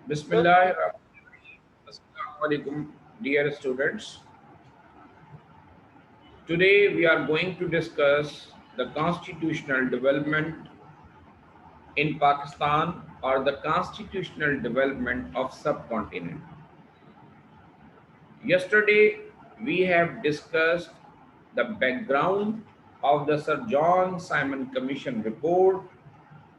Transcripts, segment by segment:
Bismillah. Assalamu alaikum, dear students. Today we are going to discuss the constitutional development in Pakistan or the constitutional development of subcontinent. Yesterday we have discussed the background of the Sir John Simon Commission report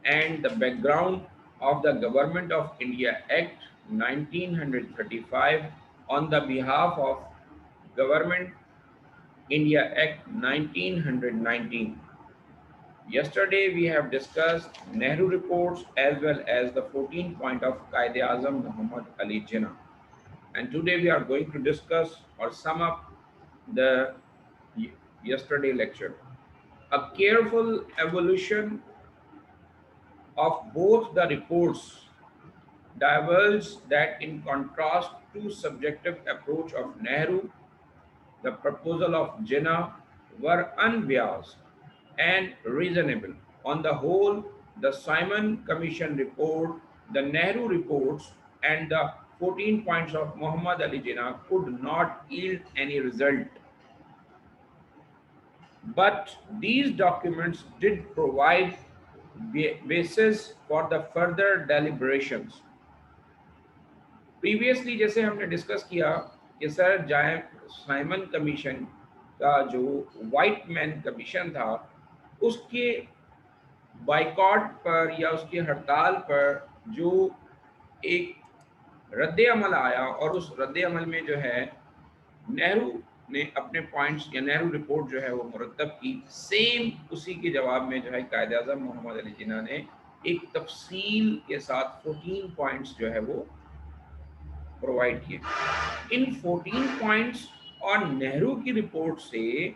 and the background of the Government of India Act 1935 on the behalf of Government India Act 1919. Yesterday we have discussed Nehru reports as well as the 14 point of Qaid-e-Azam Muhammad Ali Jinnah. And today we are going to discuss or sum up the yesterday lecture. A careful evolution of both the reports diverged that in contrast to subjective approach of Nehru, the proposal of Jinnah were unbiased and reasonable. On the whole, the Simon Commission report, the Nehru reports, and the 14 points of Muhammad Ali Jinnah could not yield any result. But these documents did provide basis for the further deliberations. Previously जैसे हमने discuss किया कि sir Simon commission का जो white man commission था उसके boycott पर या उसकी हड़ताल पर जो एक रद्द अमल आया और उस रद्द अमल में जो है नेहरू ने अपने पॉइंट्स या नेहरू रिपोर्ट जो है वो मुरतब की, सेम उसी के जवाब में जो है कायद आज़म मोहम्मद अली जिन्ना ने एक तफसील के साथ 14 पॉइंट्स जो है वो प्रोवाइड किए। इन 14 पॉइंट्स और नेहरू की रिपोर्ट से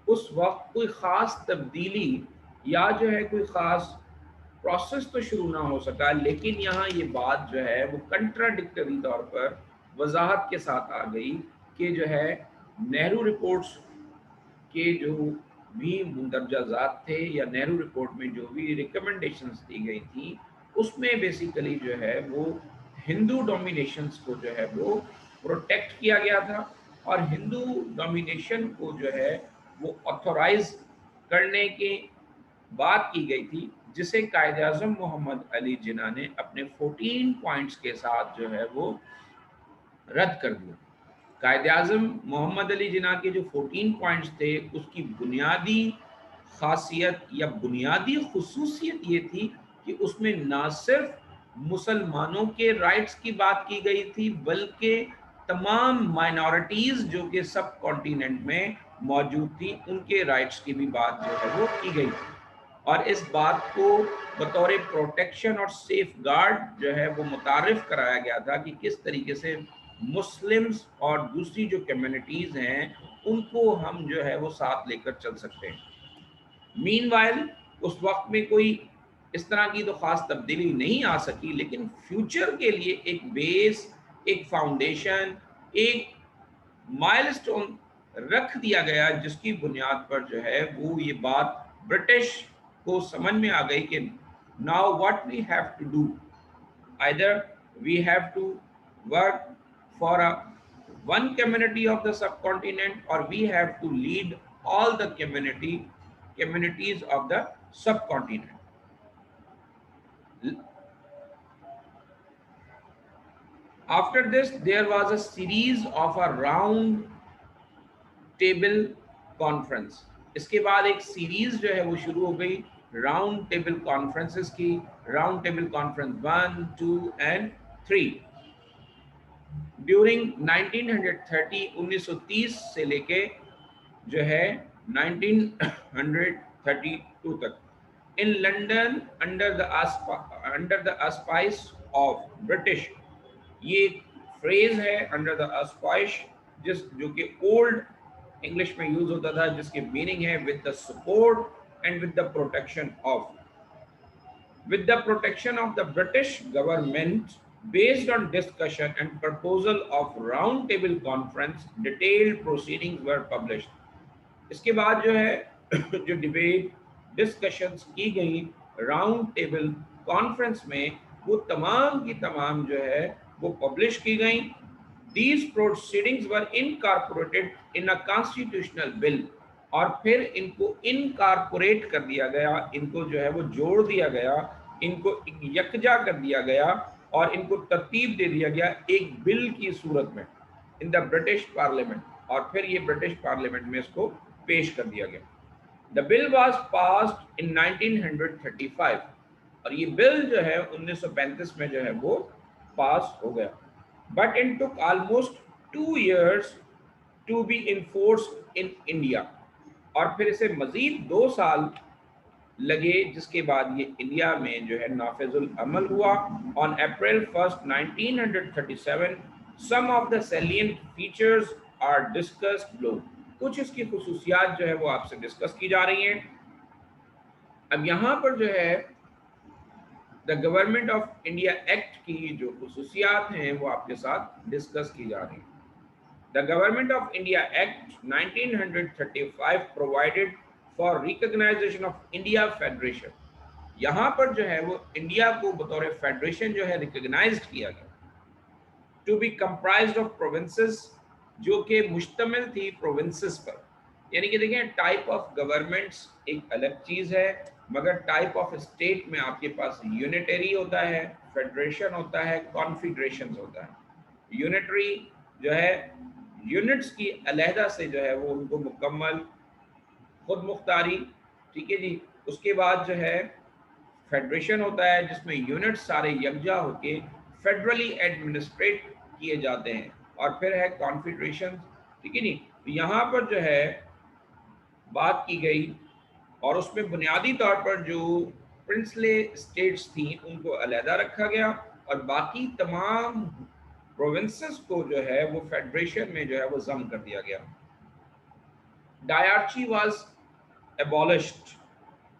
उस वक्त कोई ख़ास तब्दीली या जो है कोई ख़ास प्रोसेस तो शुरू ना हो सका, लेकिन यहाँ ये बात जो है वो कंट्राडिक्टरी तौर पर वजाहत के साथ आ गई कि जो है नेहरू रिपोर्ट्स के जो भी मुंदरजात थे या नेहरू रिपोर्ट में जो भी रिकमेंडेशंस दी गई थी उसमें बेसिकली जो है वो हिंदू डोमिनेशंस को जो है वो प्रोटेक्ट किया गया था और हिंदू डोमिनेशन को जो है वो ऑथोराइज करने की बात की गई थी, जिसे कायद आज़म मोहम्मद अली जिन्ना ने अपने 14 पॉइंट्स के साथ जो है वो रद्द कर दिया। कायद आज़म मोहम्मद अली जिन्ना के जो 14 पॉइंट्स थे उसकी बुनियादी खासियत या बुनियादी खुसूसियत ये थी कि उसमें ना सिर्फ मुसलमानों के राइट्स की बात की गई थी बल्कि तमाम माइनॉरिटीज़ जो कि सब कॉन्टिनेंट में मौजूद थी उनके राइट्स की भी बात जो है वो की गई थी और इस बात को बतौर प्रोटेक्शन और सेफ गार्ड जो है वो मुतारिफ कराया गया था कि किस तरीके से मुस्लिम्स और दूसरी जो कम्युनिटीज़ हैं उनको हम जो है वो साथ लेकर चल सकते हैं। मीनवाइल उस वक्त में कोई इस तरह की तो ख़ास तब्दीली नहीं आ सकी, लेकिन फ्यूचर के लिए एक बेस, एक फाउंडेशन, एक माइलस्टोन रख दिया गया जिसकी बुनियाद पर जो है वो ये बात ब्रिटिश को समझ में आ गई कि now what we have to do, either we have to work for a one community of the subcontinent or we have to lead all the communities of the subcontinent. After this there was a series of a round table conference. इसके बाद एक series जो है वो शुरू हो गई round table conferences की, round table conference 1, 2 and 3 during 1930 से लेके जो है 1932 तक in London under the auspice of British. ये फ्रेज है अंडर द ऑस्पाइस जो कि ओल्ड इंग्लिश में यूज होता था, जिसकी मीनिंग है with the support and with the protection of the British government based on discussion and proposal of round table conference detailed proceedings were published. इसके बाद जो है जो डिबेट डिस्कशंस की गई राउंड टेबल कॉन्फ्रेंस में वो तमाम की तमाम जो है वो पब्लिश की गई। These proceedings were incorporated in a constitutional bill, और फिर इनको इनकॉर्पोरेट कर दिया गया, इनको जो है वो जोड़ दिया गया, इनको यकजा कर दिया गया और इनको तरतीब दे दिया गया एक बिल की सूरत में इन द ब्रिटिश पार्लियामेंट, और फिर ये ब्रिटिश पार्लियामेंट में इसको पेश कर दिया गया। The bill was passed in 1935, और ये बिल जो है 1935 में जो है वो पास हो गया। But it took almost 2 years to be enforce in India, और फिर इसे मजीद 2 साल लगे, जिसके बाद ये इंडिया में जो है नाफिजुल अमल हुआ। On April 1, 1937 some of the salient features are discussed below. कुछ इसकी खुसूसियात जो है वो आपसे डिस्कस की जा रही हैं। अब यहाँ पर जो है the government of India act की जो खुसूसियात हैं वो आपके साथ डिस्कस की जा रही हैं। The Government of India Act 1935 provided for recognition of India Federation। यहाँ पर जो है वो इंडिया को बतौर फेडरेशन जो है रिकग्नाइज किया गया। To be comprised of provinces, जो कि मुश्तमिल थी प्रोविंसेस पर। यानी कि देखें, टाइप ऑफ गवर्नमेंट्स एक अलग चीज़ है, मगर टाइप ऑफ स्टेट में आपके पास यूनिटरी होता है, फेडरेशन होता है, कॉन्फिग्रेशन होता है। यूनिटरी जो है यूनिट्स की अलहदा से जो है वो उनको मुकम्मल खुद मुख्तारी, ठीक है जी। उसके बाद जो है फेडरेशन होता है जिसमें यूनिट्स सारे यकजा होके फेडरली एडमिनिस्ट्रेट किए जाते हैं, और फिर है कॉन्फिग्रेशन, ठीक है नहीं। तो यहाँ पर जो है बात की गई, और उसमें बुनियादी तौर पर जो प्रिंसले स्टेट्स थी उनको अलहदा रखा गया, और बाकी तमाम प्रोविंसेस को जो है वो फेडरेशन में जो है वो जम कर दिया गया। डायरची वाज एबॉलिश्ड।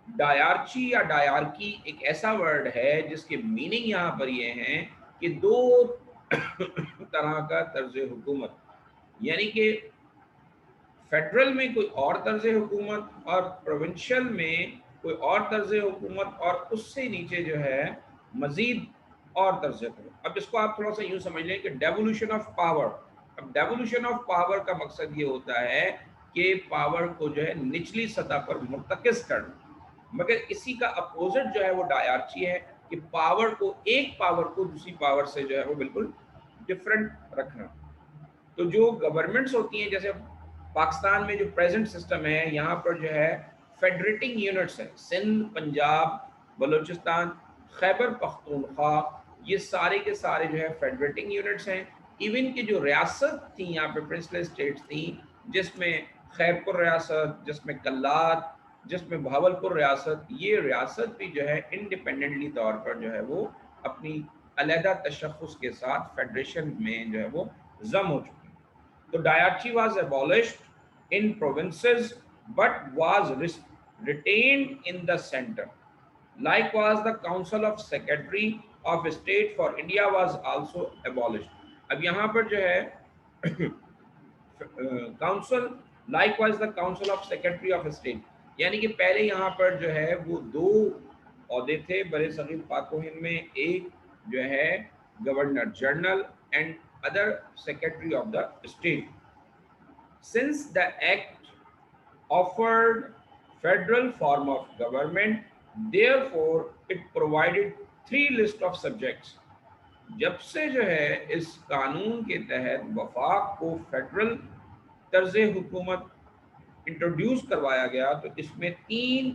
डायरची या डायरकी एक ऐसा वर्ड है जिसके मीनिंग यहाँ पर ये हैं कि दो तरह का तर्ज हुकूमत, यानी कि फेडरल में कोई और तर्ज हुकूमत और प्रोविंशियल में कोई और तर्ज हुकूमत, और उससे नीचे जो है मजीद और तर्ज हुकूमत। अब इसको आप थोड़ा सा यूँ समझ लें कि डेवोल्यूशन ऑफ पावर। अब डेवोल्यूशन ऑफ पावर का मकसद ये होता है कि पावर को जो है निचली सतह पर मुर्तकिज करना, मगर इसी का अपोजिट जो है वो डायरची है कि पावर को, एक पावर को दूसरी पावर से जो है वो बिल्कुल डिफरेंट रखना। तो जो गवर्नमेंट्स होती हैं, जैसे पाकिस्तान में जो प्रेजेंट सिस्टम है, यहाँ पर जो है फेडरेटिंग यूनिट्स हैं, सिंध, पंजाब, बलूचिस्तान, खैबर पख्तूनख्वा, ये सारे के सारे जो है फेडरेटिंग यूनिट्स हैं। इवन की जो रियासत थी यहाँ पे प्रिंसले स्टेट्स थी, जिसमें खैरपुर रियासत, जिसमें कल्लात, जिसमें भावलपुर रियासत, ये रियासत भी जो है इंडिपेंडेंटली तौर पर जो है वो अपनी अलहदा तशख़्ख़ुस के साथ फेडरेशन में जो है वो जम हो चुकी। तो डायरची was abolished in provinces but was retained in the center. Likewise, the Council of Secretary of State for India was also abolished. अब यहाँ पर जो है council, likewise the council of secretary of state, यानी कि पहले यहाँ पर जो है वो दो ओहदे थे बड़े सगीर पाक व हिंद में, एक जो है governor general and other secretary of the state. Since the act offered federal form of government, therefore it provided 3 list of subjects. जब से जो है इस कानून के तहत वफाक को फेडरल तर्ज हुकूमत इंट्रोड्यूस करवाया गया, तो इसमें 3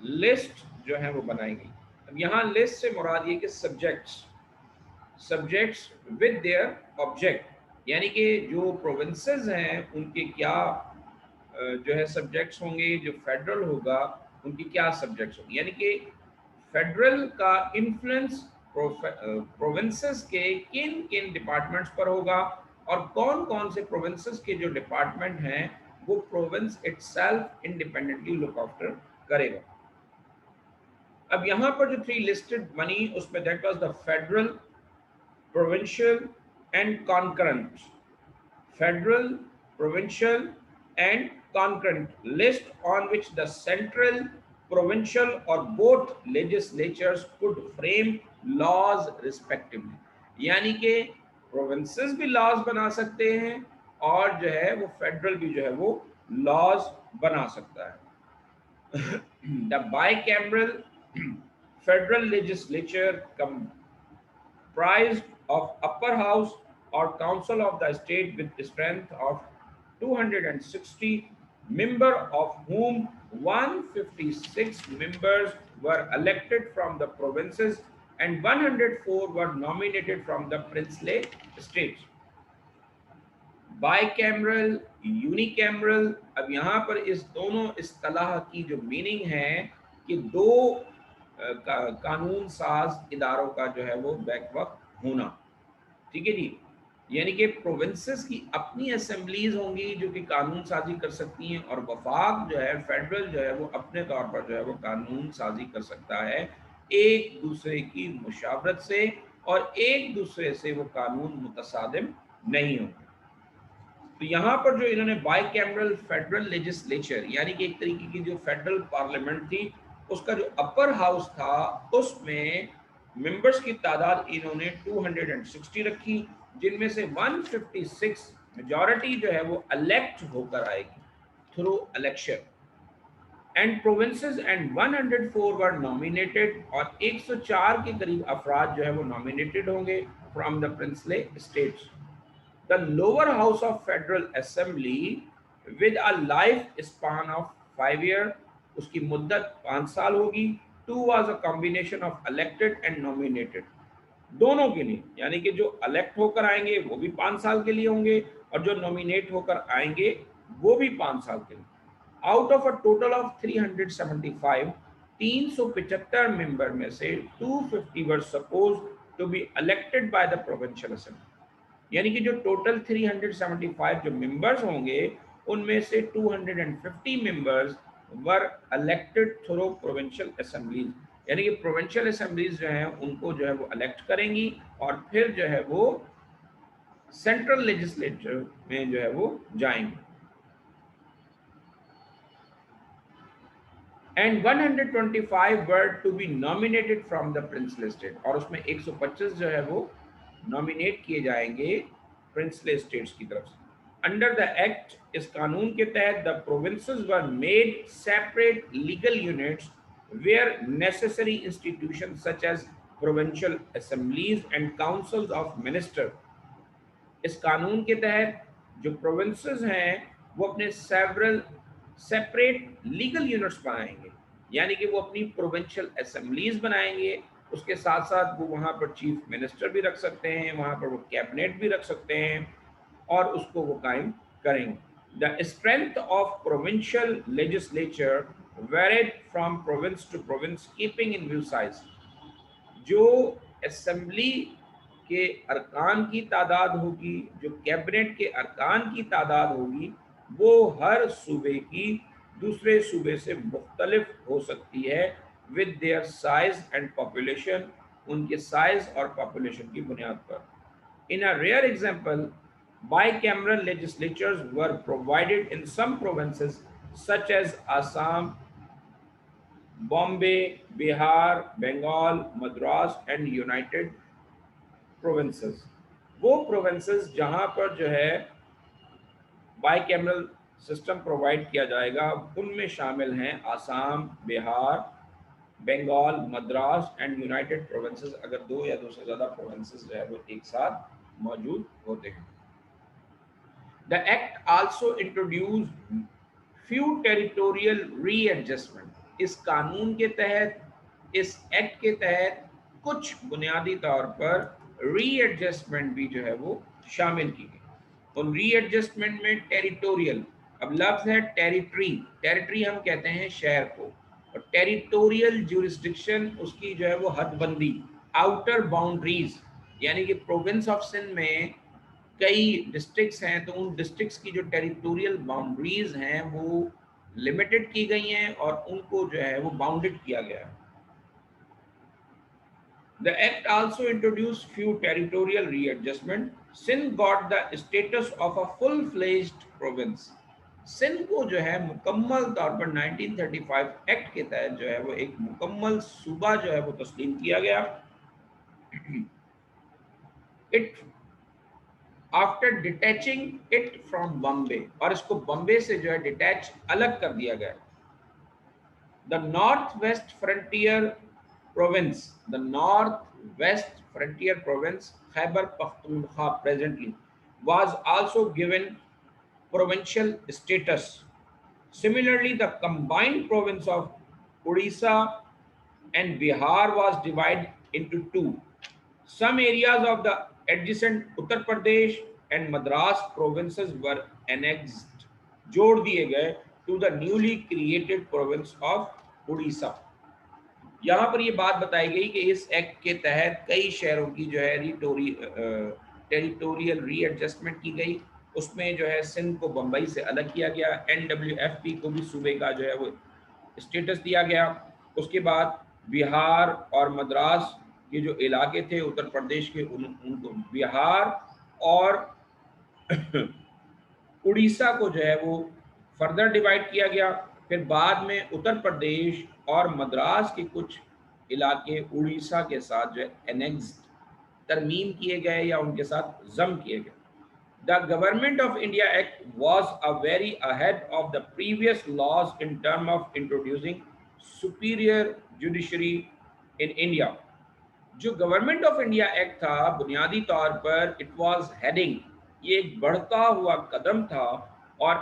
लिस्ट जो है वो बनाई गई। अब यहाँ लिस्ट से मुराद ये कि सब्जेक्ट्स विद देयर ऑब्जेक्ट, यानी कि जो प्रोविंसेस हैं उनके क्या जो है सब्जेक्ट्स होंगे, जो फेडरल होगा उनकी क्या सब्जेक्ट्स होंगे, यानी कि फेडरल का इन्फ्लुएंस प्रोविंसेस के किन किन डिपार्टमेंट्स पर होगा, और कौन कौन से प्रोविंसेस के जो डिपार्टमेंट हैं वो province itself independently look after करेगा। अब यहाँ पर जो 3 लिस्टेड बनी उसमें that was the federal, provincial and concurrent, federal, provincial and concurrent list on which the central, provincial or both legislatures could frame laws respectively, यानी कि प्रोविंसेस भी लॉज बना सकते हैं और जो है वो फेडरल भी जो है वो लॉज बना सकता है। The bicameral federal legislature comprised of upper house or council of the state with a strength of 260 member, of whom 156 members were elected from the provinces and 104 were nominated from the princely states. Bicameral, unicameral, अब यहाँ पर इस दोनों इस्तेलाह की जो meaning है कि दो कानून साज इदारों का जो है वो बैक वक्त होना, ठीक है जी। यानी कि प्रोविंसेस की अपनी असेंबलीज होंगी जो कि कानून साजी कर सकती हैं, और वफाक जो है फेडरल जो है वो अपने तौर पर जो है वो कानून साजी कर सकता है एक दूसरे की मुशावरत से, और एक दूसरे से वो कानून मुतसादिम नहीं होंगे। तो यहाँ पर जो इन्होंने बाइकैमरल फेडरल लेजिस्लेचर, यानी कि एक तरीके की जो फेडरल पार्लियामेंट थी, उसका जो अपर हाउस था उसमें मेंबर्स की तादाद इन्होंने 260 रखी, जिनमें से 156 मेजॉरिटी जो है वो इलेक्ट होकर आएगी through election, and provinces and 104 were nominated, और 104 के करीब अफराद जो है वो नॉमिनेटेड होंगे from the princely states. The lower house of Federal Assembly with a life span of 5 year, उसकी मुद्दत 5 साल होगी। Two was a combination of elected and nominated, दोनों के लिए, यानी कि जो इलेक्ट होकर आएंगे वो भी 5 साल के लिए होंगे और जो नॉमिनेट होकर आएंगे वो भी 5 साल के लिए। Out of a total of 375, 375 member में से 250 were suppose to be elected by the provincial assembly, यानी कि जो टोटल 375 जो मेंबर्स होंगे उनमें से 250 members were elected through provincial assemblies, यानी कि प्रोविंशियल असेंबलीज जो हैं उनको जो है वो इलेक्ट करेंगी और फिर जो है वो सेंट्रल लेजिस्लेचर में जो है वो जाएंगे। And 125 were to be nominated from the princely state, और उसमें 125 जो है वो नॉमिनेट किए जाएंगे प्रिंसली स्टेट्स की तरफ से। अंडर द एक्ट, इस कानून के तहत, the provinces were made separate legal units where necessary institution such as provincial assemblies and councils of minister. इस कानून के तहत जो प्रोविंसेस हैं वो अपने सेवरल सेपरेट लीगल यूनिट्स बनाएंगे, यानी कि वो अपनी प्रोविंशियल असेंबलीज बनाएंगे, उसके साथ साथ वो वहाँ पर चीफ मिनिस्टर भी रख सकते हैं, वहाँ पर वो कैबिनेट भी रख सकते हैं और उसको वो कायम करेंगे। The strength of provincial legislature varied from province to province keeping in view size, जो असेंबली के अरकान की तादाद होगी, जो कैबिनेट के अरकान की तादाद होगी, वो हर सूबे की दूसरे सूबे से मुख्तलिफ हो सकती है with their size and population, उनके साइज और पॉपुलेशन की बुनियाद पर। In a rare example, bicameral legislatures were provided in some provinces such as Assam, Bombay, Bihar, Bengal, Madras and United Provinces। वो प्रोविंसेस जहाँ पर जो है बाइकैमरल सिस्टम प्रोवाइड किया जाएगा उनमें शामिल हैं Assam, Bihar, Bengal, Madras and United Provinces, अगर दो या दो से ज़्यादा प्रोविंसेस जो है वो एक साथ मौजूद होते हैं। The act also introduced few territorial readjustment। इस कानून के तहत, इस एक्ट के तहत कुछ बुनियादी तौर पर रीएडजस्टमेंट भी जो है वो शामिल की गई। उन रीएडजस्टमेंट में टेरिटोरियल, अब लफ्ज है टेरिटरी, टेरिटरी हम कहते हैं शहर को, और टेरिटोरियल ज्यूरिसडिक्शन उसकी जो है वो हदबंदी, आउटर बाउंड्रीज, यानी कि प्रोविंस ऑफ सिंध में कई डिस्ट्रिक्ट्स हैं तो उन डिस्ट्रिक्ट्स की जो टेरिटोरियल बाउंड्रीज हैं वो लिमिटेड की गई हैं और उनको जो है वो बाउंडेड किया गया है। The act also introduced few territorial readjustment. Sindh got the status of a full-fledged province। Sindh को जो है मुकम्मल तौर पर 1935 एक्ट के तहत जो है वो एक मुकम्मल सूबा जो है वो तस्लीम किया गया। It after detaching it from Bombay, और इसको बॉम्बे से जो है डिटैच अलग कर दिया गया। The north west frontier province, the north west frontier province Khyber Pakhtunkhwa presently was also given provincial status. Similarly, the combined province of Odisha and Bihar was divided into two. Some areas of the adjacent Uttar Pradesh and Madras provinces were annexed, जोड़ दिए गए to the newly created province of Odisha. यहाँ पर ये बात बताई गई कि इस एक्ट के तहत कई शहरों की जो है टेरिटोरियल रीएडजस्टमेंट की गई। उसमें जो है सिंध को बम्बई से अलग किया गया, NWFP को भी सूबे का जो है वो स्टेटस दिया गया। उसके बाद बिहार और मद्रास के जो इलाके थे उत्तर प्रदेश के, उनको बिहार और उड़ीसा को जो है वो फर्दर डिवाइड किया गया। फिर बाद में उत्तर प्रदेश और मद्रास के कुछ इलाके उड़ीसा के साथ जो है एनेक्स तरमीम किए गए या उनके साथ जम किए गए। The Government of India Act was a very ahead of the previous laws in terms of introducing superior judiciary in India. जो गवर्नमेंट ऑफ इंडिया एक्ट था बुनियादी तौर पर इट वाज हेडिंग, ये एक बढ़ता हुआ कदम था, और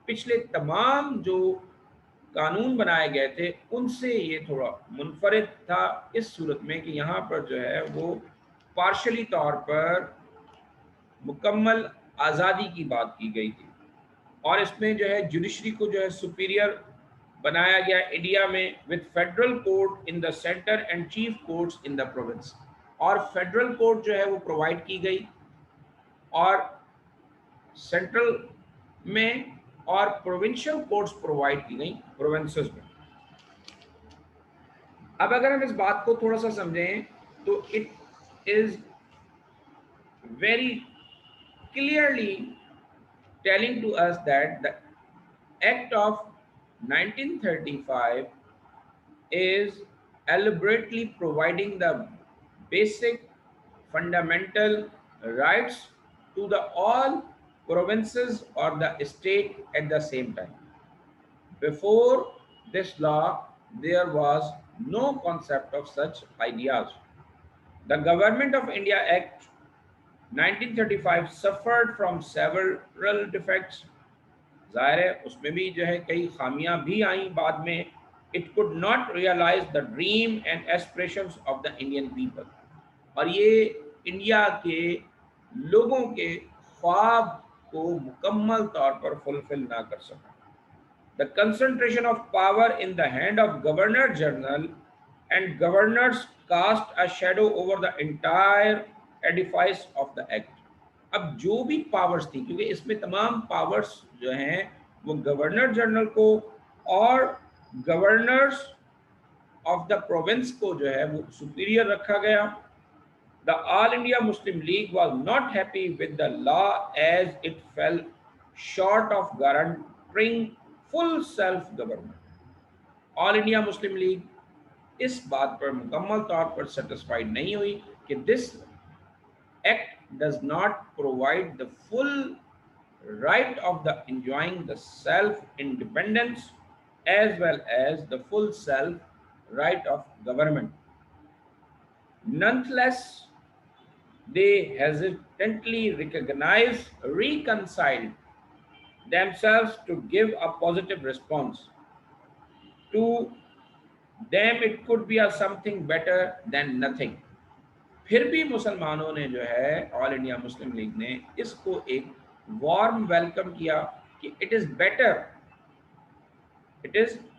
पिछले तमाम जो कानून बनाए गए थे उनसे ये थोड़ा मुनफरिद था इस सूरत में कि यहाँ पर जो है वो पार्शली तौर पर मुकम्मल आज़ादी की बात की गई थी। और इसमें जो है जुडिशरी को जो है सुपीरियर बनाया गया इंडिया में, with federal court in the centre and chief courts in the province. और फेडरल कोर्ट जो है वो प्रोवाइड की गई और सेंट्रल में, और प्रोविंशियल कोर्ट्स प्रोवाइड की गई प्रोविंसेस में। अब अगर हम इस बात को थोड़ा सा समझें तो it is very clearly telling to us that the Act of 1935 is elaborately providing the basic fundamental rights to the all provinces or the state at the same time. Before this law, there was no concept of such ideas. The Government of India Act 1935 suffered from several defects. जाहिर है उसमें भी जो है कई खामियां भी आई बाद में। It could not realise the dream and aspirations of the Indian people, और ये इंडिया के लोगों के ख्वाब को मुकम्मल तौर पर फुलफिल ना कर सका। The concentration of power in the hand of governor general and governors cast a shadow over the entire edifice of the act. अब जो भी पावर्स थी, क्योंकि इसमें तमाम पावर्स जो हैं वो गवर्नर जनरल को और गवर्नर्स ऑफ द प्रोविंस को जो है वो सुपीरियर रखा गया। The All India Muslim League was not happy with the law as it fell short of guaranteeing full self government. All India Muslim League इस बात पर मुकम्मल तौर पर सेटिस्फाइड नहीं हुई कि this Act does not provide the full right of the enjoying the self-independence as well as the full self-right of government. Nonetheless, they hesitantly reconciled themselves to give a positive response. To them, it could be a something better than nothing. फिर भी मुसलमानों ने जो है all India Muslim league ने इसको एक warm welcome किया कि it is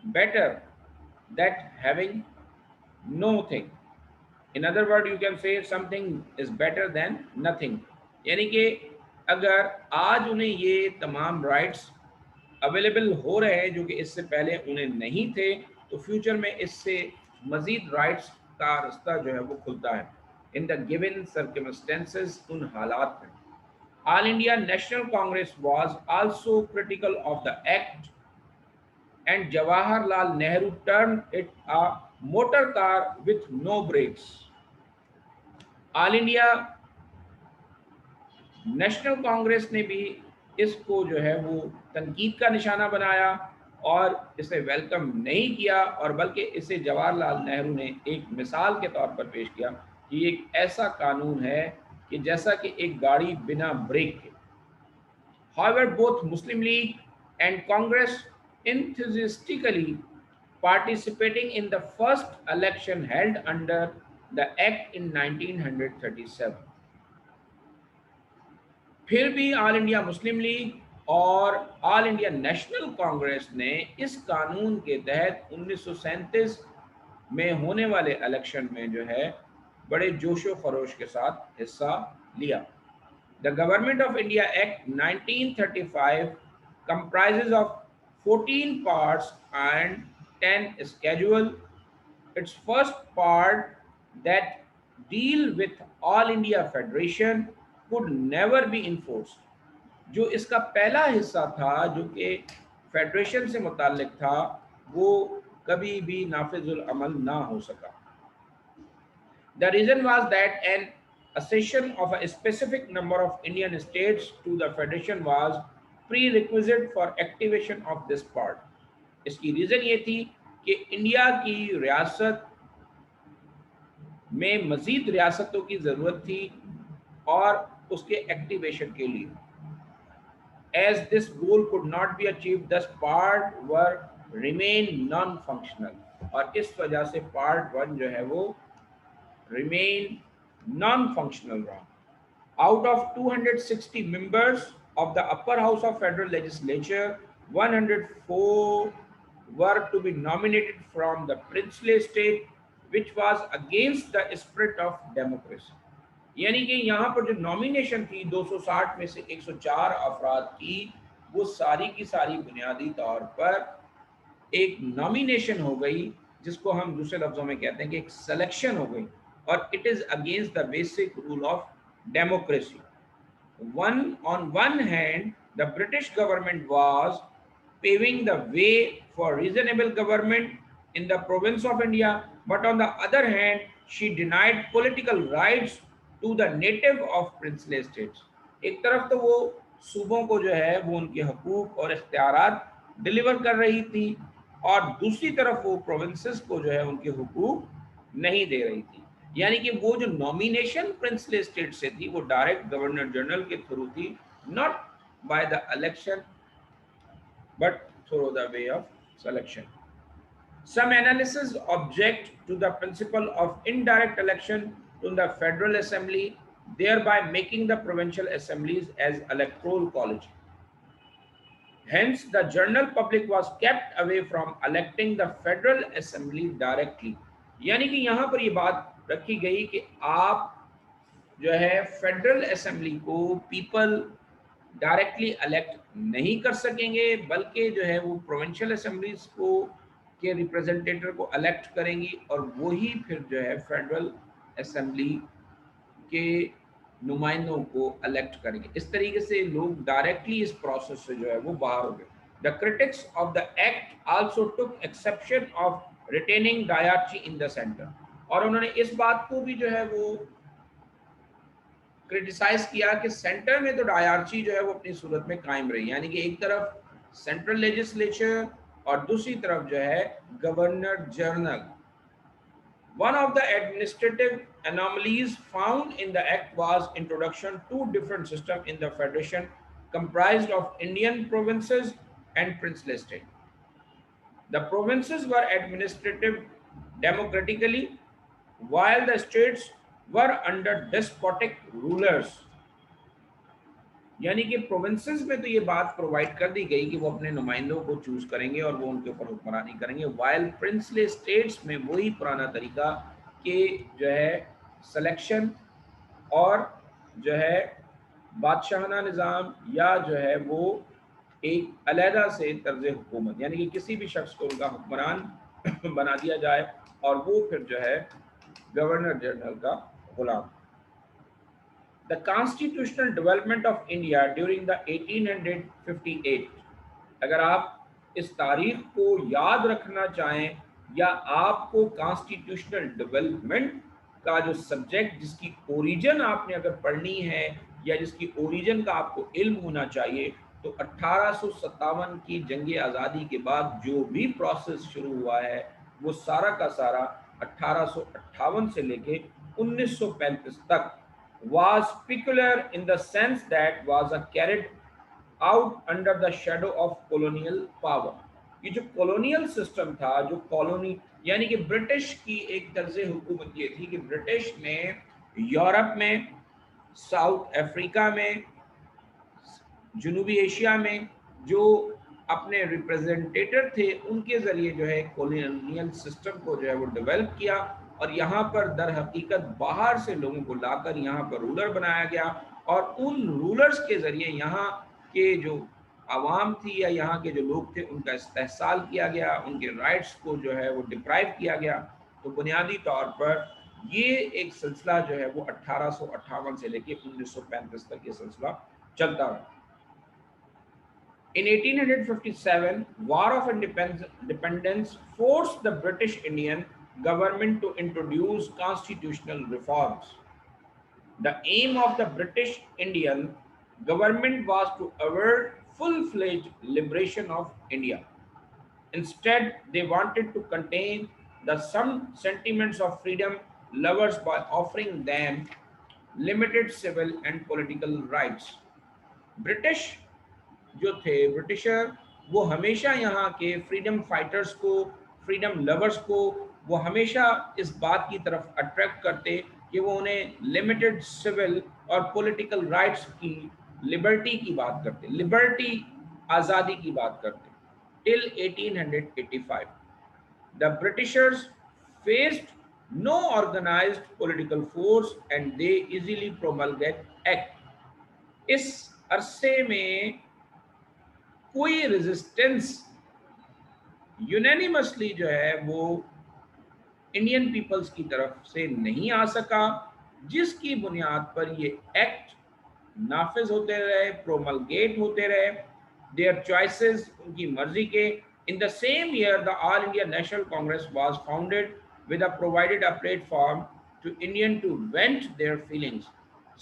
better that having know thing. In other word you can say something is better than nothing, यानी कि अगर आज उन्हें ये तमाम राइट्स अवेलेबल हो रहे हैं जो कि इससे पहले उन्हें नहीं थे, तो फ्यूचर में इससे मजीद राइट्स का रास्ता जो है वो खुलता है in the given circumstances उन हालात में। All India National Congress was also critical of the act and Jawaharlal Nehru termed it a motor car with no brakes. All India national Congress ने भी इसको जो है वो तनकीद का निशाना बनाया और इसे वेलकम नहीं किया, और बल्कि इसे जवाहरलाल नेहरू ने एक मिसाल के तौर पर पेश किया कि एक ऐसा कानून है कि जैसा कि एक गाड़ी बिना ब्रेक के। However, both Muslim League and Congress enthusiastically participating in the first election held under the Act in 1937. फिर भी ऑल इंडिया मुस्लिम लीग और ऑल इंडिया नेशनल कांग्रेस ने इस कानून के तहत 1937 में होने वाले इलेक्शन में जो है बड़े जोशो खरोश के साथ हिस्सा लिया। The Government of India Act 1935 comprises of 14 parts and 10 schedule. Its first part that deal with All India Federation could never be enforced. जो इसका पहला हिस्सा था जो कि फेडरेशन से मुताल्लिक था, वो कभी भी नाफिजुल अमल ना हो सका। The reason was that an accession of a specific number of Indian states to the federation was prerequisite for activation of this part. इसकी रीजन ये थी कि इंडिया की रियासत में मजीद रियासतों की जरूरत थी और उसके एक्टिवेशन के लिए। As this goal could not be achieved, thus part were remain non-functional, और इस वजह से पार्ट वन जो है वो remain non-functional role. Out of 260 members of the upper house of federal legislature, 104 were to be nominated from the princely state, which was against the spirit of democracy. यानी कि यहाँ पर जो नॉमिनेशन थी 260 में से 104 अफराद की, वो सारी की सारी बुनियादी तौर पर एक नॉमिनेशन हो गई, जिसको हम दूसरे लफ्जों में कहते हैं कि एक सिलेक्शन हो गई, और it is against the basic rule of democracy. On one hand, the British government was paving the way for reasonable government in the province of India, but on the other hand, she denied political rights to the native of princely states. एक तरफ तो वो सूबों को जो है वो उनके हकूक और इख्तियारात डिलीवर कर रही थी, और दूसरी तरफ वो प्रोविंसेस को जो है उनके हुकूक नहीं दे रही थी। यानी कि वो जो नॉमिनेशन प्रिंसली स्टेट से थी वो डायरेक्ट गवर्नर जनरल के थ्रू थी, not by the election but through the way of selection. Some analysts object to the principle of indirect election to the Federal Assembly, thereby making the provincial assemblies as electoral college. Hence, the general public was kept away from electing the Federal Assembly directly. यानी कि यहाँ पर ये बात रखी गई कि आप जो है फेडरल असेंबली को पीपल डायरेक्टली इलेक्ट नहीं कर सकेंगे, बल्कि जो है वो प्रोविंशियल असेंबलीज को के रिप्रेजेंटेटिव को इलेक्ट करेंगी, और वही फिर जो है फेडरल असेंबली के नुमाइंदों को इलेक्ट करेंगे। इस तरीके से लोग डायरेक्टली इस प्रोसेस से जो है वो बाहर हो गए। The critics of the act also took exception of retaining dyarchy in the centre, और उन्होंने इस बात को भी जो है वो क्रिटिसाइज किया कि सेंटर में तो डायरची जो है वो अपनी सूरत में कायम रही, यानी कि एक तरफ सेंट्रल लेजिस्लेचर और दूसरी तरफ जो है governor general. One of the administrative anomalies found in the act was introduction to different systems in the federation comprised of Indian provinces and princely state. The provinces were administrative democratically, while the states were under despotic rulers. यानी कि provinces में तो ये बात provide कर दी गई कि वो अपने नुमाइंदों को चूज करेंगे और वो उनके ऊपर हुक्मरानी करेंगे, वाइल प्रिंसली स्टेट्स में वही पुराना तरीका कि जो है सिलेक्शन और जो है बादशाहाना निज़ाम या जो है वो एक अलहदा से तर्ज हुकूमत, यानी कि किसी भी शख्स को उनका हुक्मरान बना दिया जाए और वो फिर जो है गवर्नर जनरल का गुलाम। The constitutional development of India during the 1858, अगर आप इस तारीख को याद रखना चाहें या आपको कॉन्स्टिट्यूशनल डेवलपमेंट का जो सब्जेक्ट, जिसकी ओरिजिन आपने अगर पढ़नी है या जिसकी ओरिजिन का आपको इल्म होना चाहिए, तो 1857 की जंग आज़ादी के बाद जो भी प्रोसेस शुरू हुआ है वो सारा का सारा 1858 से लेके 1935 तक was peculiar in the sense that was a carried out under the shadow of colonial power। ये जो कॉलोनियल सिस्टम था, जो कॉलोनी यानी कि ब्रिटिश की एक तर्ज हुकूमत ये थी कि ब्रिटिश ने यूरोप में, साउथ अफ्रीका में, जनूबी एशिया में जो अपने रिप्रेजेंटेटर थे उनके ज़रिए जो है कॉलोनियल सिस्टम को जो है वो डेवलप किया, और यहाँ पर दर हकीकत बाहर से लोगों को लाकर यहाँ पर रूलर बनाया गया, और उन रूलर्स के ज़रिए यहाँ के जो आवाम थी या यहाँ के जो लोग थे उनका इस्तेहसाल किया गया, उनके राइट्स को जो है वो डिप्राइव किया गया। तो बुनियादी तौर पर ये एक सिलसिला जो है वो 1858 से लेकर 1935 तक ये सिलसिला चलता रहा। In 1857, War of Independence forced the British Indian government to introduce constitutional reforms. The aim of the British Indian government was to avert full-fledged liberation of India. Instead, they wanted to contain the some sentiments of freedom lovers by offering them limited civil and political rights. British जो थे, britisher, वो हमेशा यहाँ के freedom fighters को, freedom lovers को, वो हमेशा इस बात की तरफ अट्रैक्ट करते कि वो उन्हें लिमिटेड सिविल और पॉलिटिकल राइट्स की, लिबर्टी की बात करते, लिबर्टी, आज़ादी की बात करते। Till 1885 the Britishers faced no organized political force and they easily promulgate act। इस अरसे में कोई रेजिस्टेंस यूनानिमसली जो है वो इंडियन पीपल्स की तरफ से नहीं आ सका, जिसकी बुनियाद पर ये एक्ट नाफिज होते रहे, प्रोमलगेट होते रहे, देयर चॉइसेस, उनकी मर्जी के। In the same year the All India national Congress was founded with a provided a platform to Indian to vent their feelings।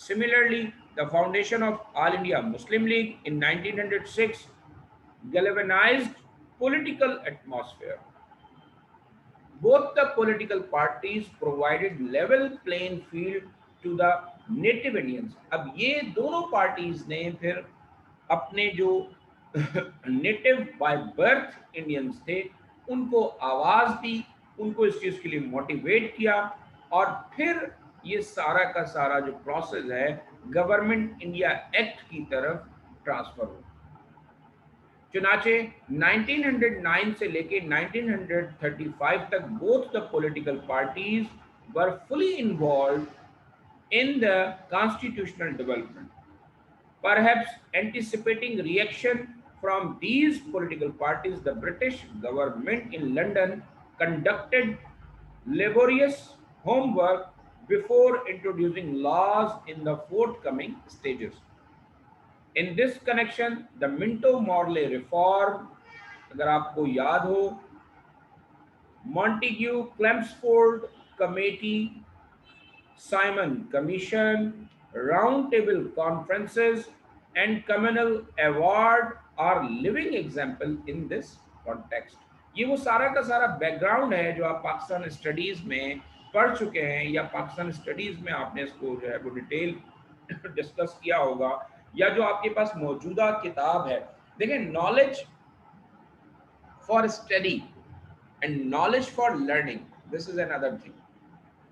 Similarly, the foundation of All India Muslim League in 1906 galvanized political atmosphere। Both the political parties provided level playing field to the native Indians। अब ये दोनों parties ने फिर अपने जो native by birth Indians थे उनको आवाज दी, उनको इस चीज के लिए मोटिवेट किया, और फिर ये सारा का सारा जो प्रोसेस है गवर्नमेंट इंडिया एक्ट की तरफ ट्रांसफर हो। चुनाचे 1909 से लेके 1935 तक both the political parties were fully involve in the constitutional development. Perhaps anticipating reaction from these political parties, the British government in London conducted laborious homework before introducing laws in the forthcoming stages। In this connection, the Minto-Morley reform, अगर आपको याद हो, Montagu Chelmsford Committee, Simon Commission, roundtable conferences and communal award are living example in this context। ये वो सारा का सारा background है जो आप पाकिस्तान स्टडीज में पढ़ चुके हैं, या पाकिस्तान स्टडीज में आपने इसको जो है वो डिटेल डिस्कस किया होगा, या जो आपके पास मौजूदा किताब है। देखें, knowledge for study and knowledge for learning, this is another thing.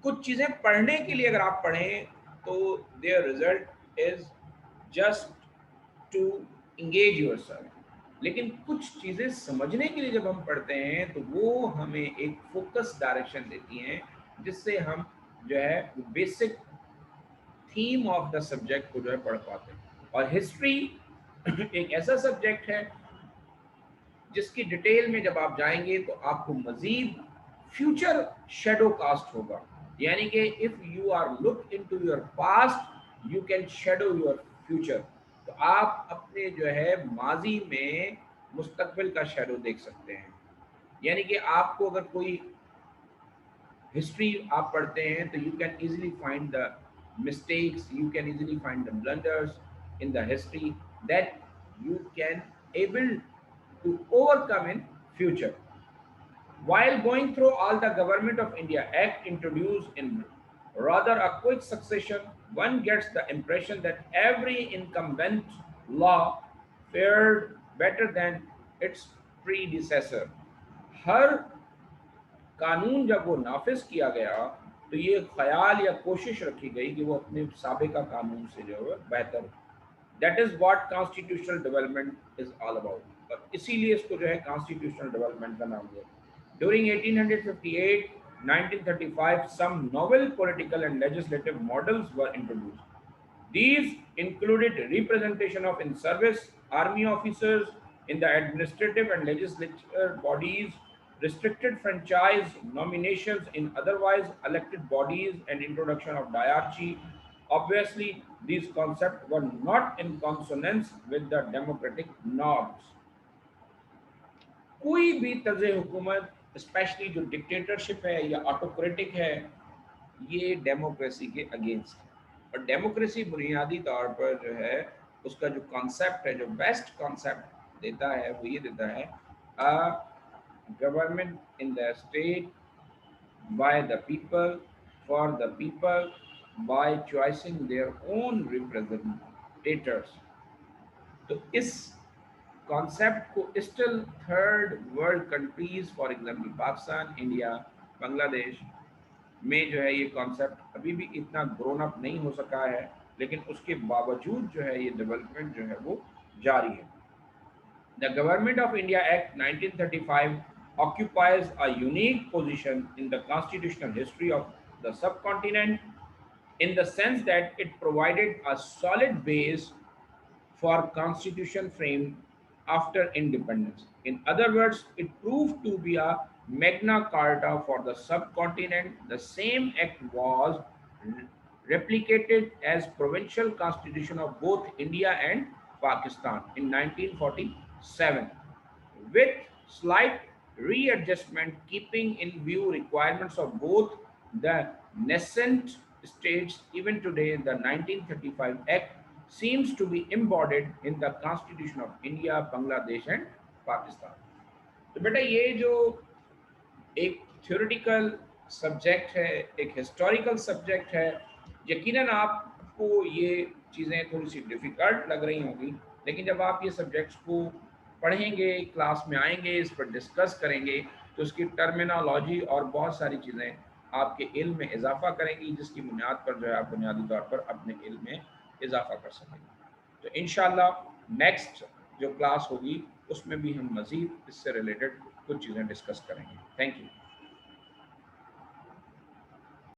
कुछ चीज़ें पढ़ने के लिए अगर आप पढ़ें तो their result is just to engage yourself, लेकिन कुछ चीज़ें समझने के लिए जब हम पढ़ते हैं तो वो हमें एक फोकस डायरेक्शन देती हैं, जिससे हम जो है basic theme of the subject को जो है पढ़ पाते हैं। और हिस्ट्री एक ऐसा सब्जेक्ट है जिसकी डिटेल में जब आप जाएंगे तो आपको मजीद फ्यूचर शेडो कास्ट होगा, यानी कि if you are look into your past you can shadow your future. तो आप अपने जो है माजी में मुस्तकबिल का शेडो देख सकते हैं, यानी कि आपको अगर कोई हिस्ट्री आप पढ़ते हैं तो you can easily find the mistakes, you can easily find the blunders in the history that you can able to overcome in future. While going through all the Government of India Act introduced in rather a quick succession, one gets the impression that every incumbent law fared better than its predecessor. हर कानून जब वो नाफिज किया गया तो ये ख्याल या कोशिश रखी गई कि वो अपने सबका कानून से जो है बेहतर। That is what constitutional development is all about, और इसीलिए इसको जो है कॉन्स्टिट्यूशनल डेवलपमेंट का नाम दिया। During 1858 1935 some novel political and legislative models were introduced. These included representation of in-service army officers in the administrative and legislature bodies, restricted franchise nominations in otherwise elected bodies, and introduction of diarchy. Obviously, these concepts were not in consonance with the democratic norms. कोई भी तर्ज हुकूमत, specially जो dictatorship है या autocratic है, ये democracy के अगेंस्ट है। और डेमोक्रेसी बुनियादी तौर पर जो है उसका जो कॉन्सेप्ट है, जो बेस्ट कॉन्सेप्ट देता है वो ये देता है, government in the state by the people for the people by choicing their own representators. तो इस कॉन्सेप्ट को still third world countries, for example Pakistan, India, Bangladesh में जो है ये कॉन्सेप्ट अभी भी इतना ग्रोन अप नहीं हो सका है, लेकिन उसके बावजूद जो है ये डेवलपमेंट जो है वो जारी है। The government of India act 1935 occupies a unique position in the constitutional history of the subcontinent in the sense that it provided a solid base for constitution frame after independence. In other words, it proved to be a Magna Carta for the subcontinent. The same act was replicated as provincial constitution of both India and Pakistan in 1947 with slight readjustment keeping in view requirements of both the nascent states. Even today, the 1935 Act seems to be embodied in the Constitution of India, Bangladesh and Pakistan. तो बेटा ये जो एक theoretical subject है, एक historical subject है, यकीनन आपको ये चीज़ें थोड़ी सी डिफ़िकल्ट लग रही होंगी, लेकिन जब आप ये सब्जेक्ट्स को पढ़ेंगे, क्लास में आएंगे, इस पर डिस्कस करेंगे, तो उसकी टर्मिनोलॉजी और बहुत सारी चीज़ें आपके इल्म में इजाफा करेंगी, जिसकी बुनियाद पर जो है आप बुनियादी तौर पर अपने इल्म में इजाफा कर सकेंगे। तो इंशाल्लाह नेक्स्ट जो क्लास होगी उसमें भी हम मज़ीद इससे रिलेटेड कुछ चीज़ें डिस्कस करेंगे। Thank you.